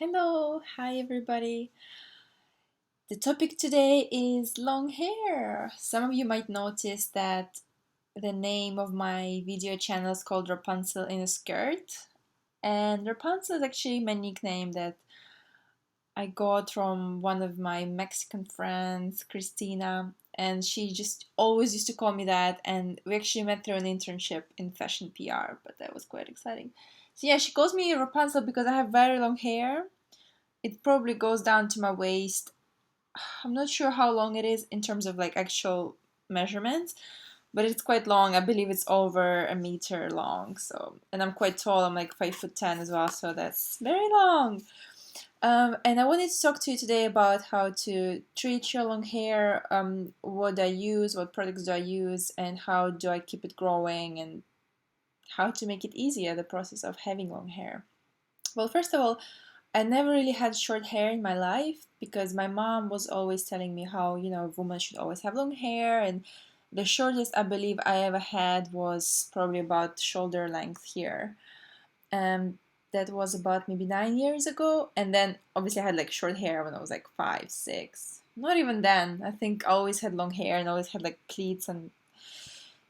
Hello, hi everybody. The topic today is long hair. Some of you might notice that the name of my video channel is called Rapunzel in a Skirt. And Rapunzel is actually my nickname that I got from one of my Mexican friends, Christina. And she just always used to call me that. And we actually met through an internship in fashion PR, but that was quite exciting. So yeah, she calls me Rapunzel because I have very long hair. It probably goes down to my waist. I'm not sure how long it is in terms of like actual measurements, but it's quite long. I believe it's over a meter long. So, and I'm quite tall. I'm like 5'10" as well. So that's very long. And I wanted to talk to you today about how to treat your long hair. What I use, what products do I use, and how do I keep it growing, and how to make it easier the process of having long hair. Well, first of all, I never really had short hair in my life because my mom was always telling me how, a woman should always have long hair. And the shortest I believe I ever had was probably about shoulder length here. And that was about maybe 9 years ago. And then obviously I had like short hair when I was like 5, 6. Not even then. I think I always had long hair and always had like pleats. And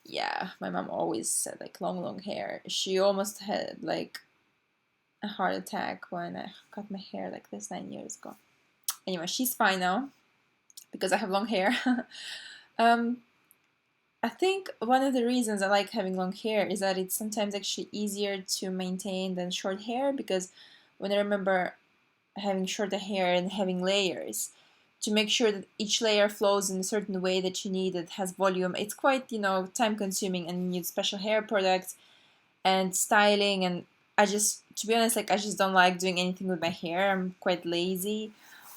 yeah, my mom always said like long hair. She almost had like a heart attack when I cut my hair like this 9 years ago. Anyway, she's fine now because I have long hair. um, I think one of the reasons I like having long hair is that it's sometimes actually easier to maintain than short hair, because when I remember having shorter hair and having layers, to make sure that each layer flows in a certain way that you need, that has volume, it's quite, time consuming, and you need special hair products and styling. And I just, to be honest, like I just don't like doing anything with my hair. I'm quite lazy.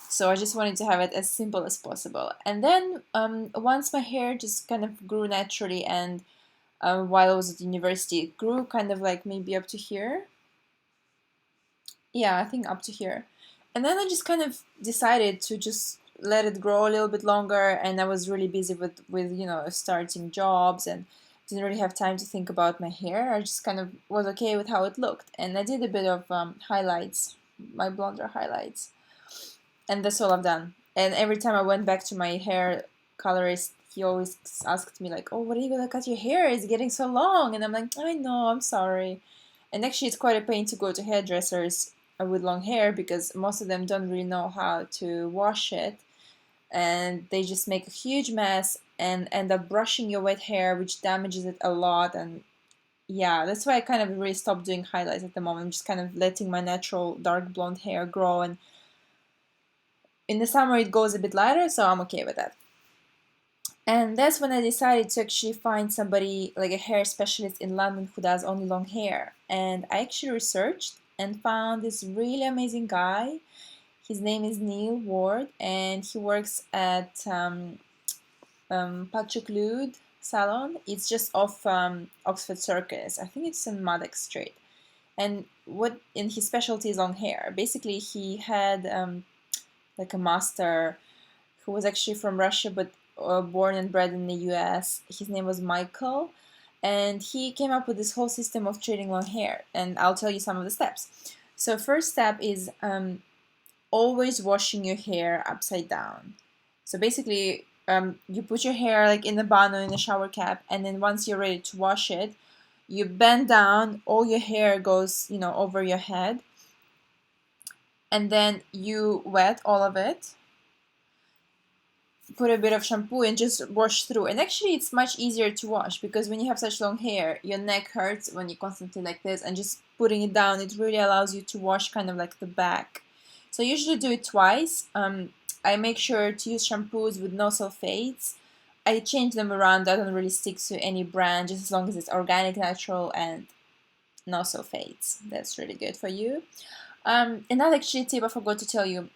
So I just wanted to have it as simple as possible. And then once my hair just kind of grew naturally, and while I was at university, it grew kind of like maybe up to here. Yeah, I think up to here. And then I just kind of decided to just let it grow a little bit longer. And I was really busy with starting jobs, and didn't really have time to think about my hair. I just kind of was okay with how it looked. And I did a bit of highlights, my blonder highlights. And that's all I've done. And every time I went back to my hair colorist, he always asked me like, "Oh, what are you gonna cut your hair? It's getting so long." And I'm like, "I know, I'm sorry." And actually, it's quite a pain to go to hairdressers with long hair, because most of them don't really know how to wash it, and they just make a huge mess and end up brushing your wet hair, which damages it a lot. And yeah, that's why I kind of really stopped doing highlights at the moment. I'm just kind of letting my natural dark blonde hair grow, and in the summer it goes a bit lighter, so I'm okay with that. And that's when I decided to actually find somebody like a hair specialist in London who does only long hair. And I actually researched and found this really amazing guy. His name is Neil Ward, and he works at Patrick Lude Salon. It's just off Oxford Circus. I think it's in Maddox Street. And what in his specialty is long hair. Basically, he had like a master who was actually from Russia, but born and bred in the US. His name was Michael, and he came up with this whole system of treating long hair. And I'll tell you some of the steps. So first step is always washing your hair upside down. So basically, you put your hair like in a bun or in a shower cap, and then once you're ready to wash it, you bend down, all your hair goes, over your head, and then you wet all of it, put a bit of shampoo, and just wash through. And actually it's much easier to wash, because when you have such long hair, your neck hurts when you constantly like this, and just putting it down, it really allows you to wash kind of like the back. So I usually do it twice. I make sure to use shampoos with no sulfates. I change them around. I don't really stick to any brand, just as long as it's organic, natural, and no sulfates. That's really good for you. Another actually tip I forgot to tell you: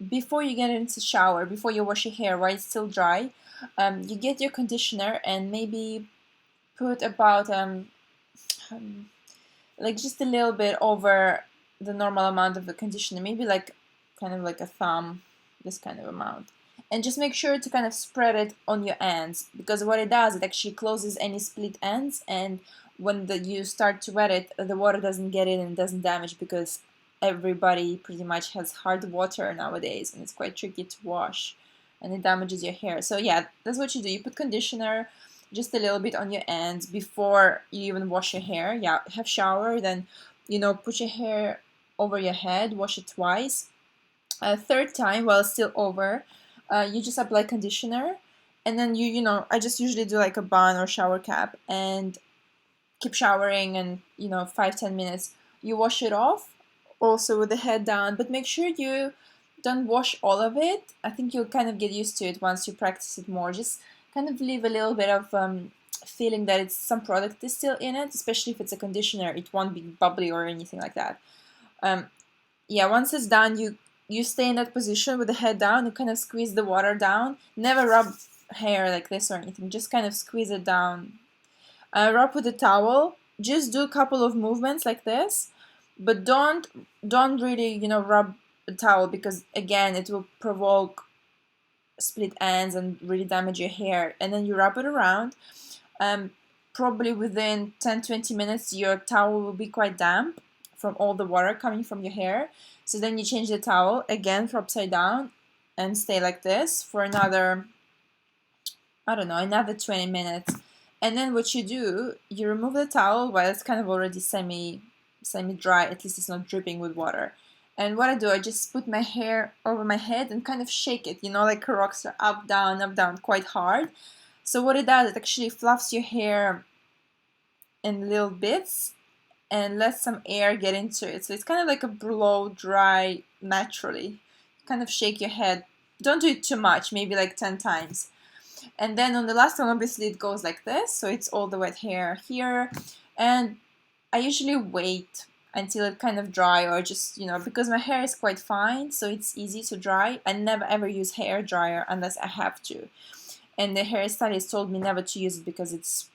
before you get into the shower, before you wash your hair while it's still dry, you get your conditioner and maybe put about like just a little bit over the normal amount of the conditioner, maybe like kind of like a thumb, this kind of amount. And just make sure to kind of spread it on your ends, because what it does, it actually closes any split ends, and when you start to wet it, the water doesn't get in and doesn't damage, because everybody pretty much has hard water nowadays, and it's quite tricky to wash, and it damages your hair. So yeah, that's what you do. You put conditioner just a little bit on your ends before you even wash your hair. Yeah, have shower, then put your hair over your head, wash it twice. Third time, while it's still over, you just apply conditioner, and then I just usually do like a bun or shower cap and keep showering, and 5-10 minutes you wash it off, also with the head down, but make sure you don't wash all of it. I think you'll kind of get used to it once you practice it more. Just kind of leave a little bit of feeling that it's some product is still in it, especially if it's a conditioner. It won't be bubbly or anything like that. Yeah, once it's done, you stay in that position with the head down. You kind of squeeze the water down. Never rub hair like this or anything, just kind of squeeze it down. Rub with a towel. Just do a couple of movements like this, but don't really rub the towel, because again it will provoke split ends and really damage your hair. And then you wrap it around. Probably within 10-20 minutes your towel will be quite damp from all the water coming from your hair. So then you change the towel again for upside down and stay like this for another, I don't know, another 20 minutes. And then what you do, you remove the towel while it's kind of already semi-dry, at least it's not dripping with water. And what I do, I just put my hair over my head and kind of shake it, like a rock star, up, down, quite hard. So what it does, it actually fluffs your hair in little bits and lets some air get into it. So it's kind of like a blow dry naturally. Kind of shake your head. Don't do it too much, maybe like 10 times. And then on the last one, obviously it goes like this, so it's all the wet hair here. And I usually wait until it kind of dry, or just, because my hair is quite fine, so it's easy to dry. I never ever use hair dryer unless I have to. And the hairstylist told me never to use it because it's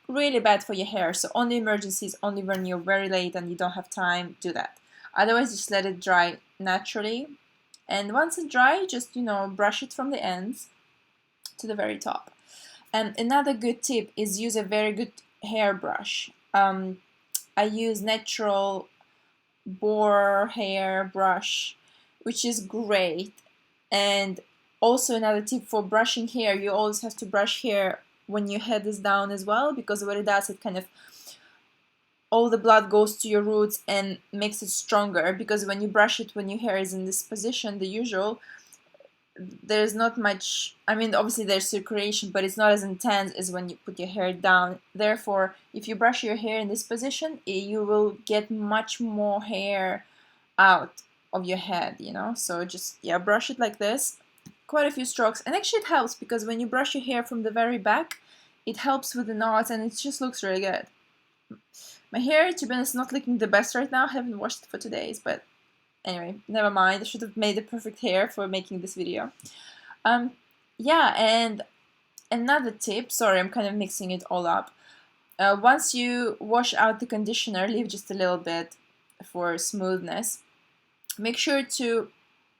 really bad for your hair. So only emergencies, only when you're very late and you don't have time, do that. Otherwise, just let it dry naturally. And once it's dry, just, brush it from the ends to the very top. And another good tip is use a very good hairbrush. I use natural boar hair brush, which is great. And also another tip for brushing hair, you always have to brush hair when your head is down as well, because what it does, it kind of, all the blood goes to your roots and makes it stronger, because when you brush it when your hair is in this position, the usual, there's not much, I mean, obviously there's circulation, but it's not as intense as when you put your hair down. Therefore, if you brush your hair in this position, you will get much more hair out of your head, So just, yeah, brush it like this, quite a few strokes. And actually it helps, because when you brush your hair from the very back, it helps with the knots, and it just looks really good. My hair, to be honest, is not looking the best right now. I haven't washed it for 2 days, but anyway, never mind. I should have made the perfect hair for making this video. Yeah, and another tip, sorry, I'm kind of mixing it all up. Once you wash out the conditioner, leave just a little bit for smoothness. Make sure to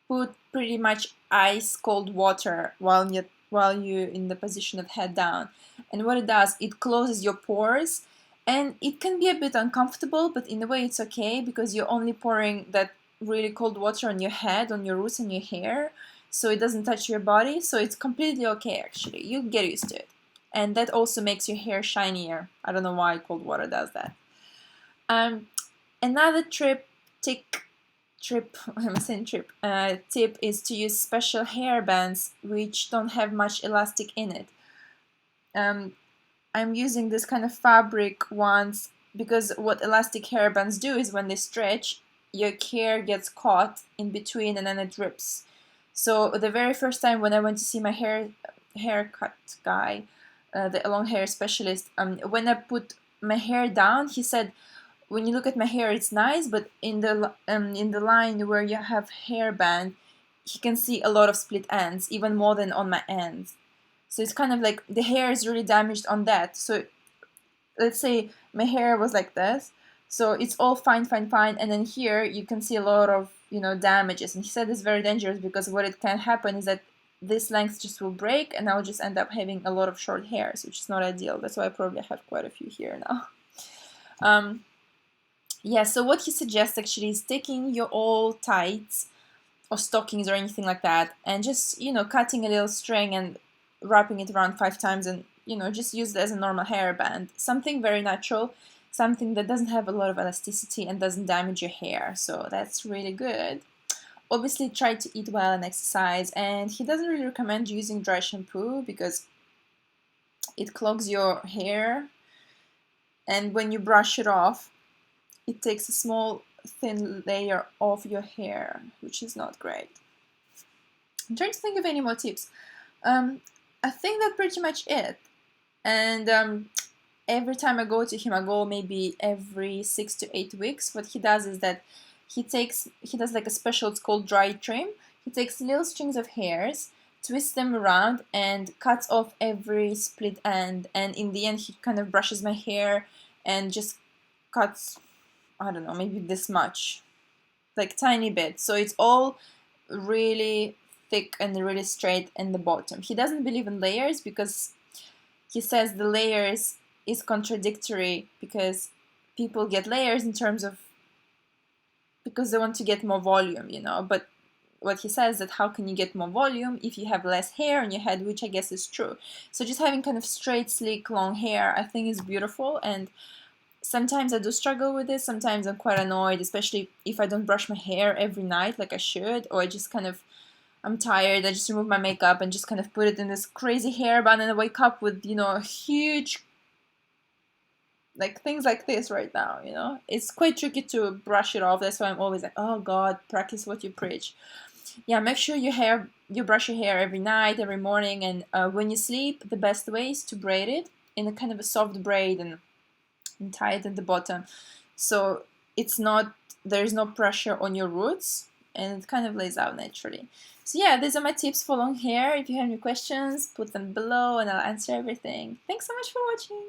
put pretty much ice cold water while you're in the position of head down. And what it does, it closes your pores, and it can be a bit uncomfortable, but in a way it's okay, because you're only pouring that really cold water on your head, on your roots and your hair, so it doesn't touch your body. So it's completely okay, actually. You get used to it. And that also makes your hair shinier. I don't know why cold water does that. Another tip is to use special hair bands which don't have much elastic in it. I'm using this kind of fabric ones, because what elastic hair bands do is when they stretch, your hair gets caught in between and then it rips. So the very first time when I went to see my haircut guy, the long hair specialist, when I put my hair down, he said, when you look at my hair, it's nice, but in the line where you have hairband, he can see a lot of split ends, even more than on my ends. So it's kind of like the hair is really damaged on that. So let's say my hair was like this, so it's all fine, and then here you can see a lot of damages. And he said it's very dangerous, because what it can happen is that this length just will break, and I'll just end up having a lot of short hairs, which is not ideal. That's why I probably have quite a few here now. Yeah, so what he suggests actually is taking your old tights or stockings or anything like that and just, cutting a little string and wrapping it around 5 times and, just use it as a normal hairband. Something very natural, something that doesn't have a lot of elasticity and doesn't damage your hair. So that's really good. Obviously, try to eat well and exercise. And he doesn't really recommend using dry shampoo because it clogs your hair. And when you brush it off, it takes a small thin layer off your hair, which is not great. I'm trying to think of any more tips. I think that's pretty much it. And every time I go to him, I go maybe every 6 to 8 weeks. What he does is that he does like a special, it's called dry trim. He takes little strings of hairs, twists them around, and cuts off every split end. And in the end, he kind of brushes my hair and just cuts, I don't know, maybe this much, like tiny bit. So it's all really thick and really straight in the bottom. He doesn't believe in layers because he says the layers is contradictory because people get layers in terms of because they want to get more volume, but what he says that how can you get more volume if you have less hair on your head, which I guess is true. So just having kind of straight, sleek, long hair, I think is beautiful. And sometimes I do struggle with this. Sometimes I'm quite annoyed, especially if I don't brush my hair every night like I should, or I just kind of, I'm tired, I just remove my makeup and just kind of put it in this crazy hairband and I wake up with, a huge, like things like this right now. It's quite tricky to brush it off. That's why I'm always like, oh God, practice what you preach. Yeah, make sure you brush your hair every night, every morning, and when you sleep, the best way is to braid it in a kind of a soft braid and tie it at the bottom, so there's no pressure on your roots and it kind of lays out naturally. So yeah, these are my tips for long hair. If you have any questions, put them below and I'll answer everything. Thanks so much for watching.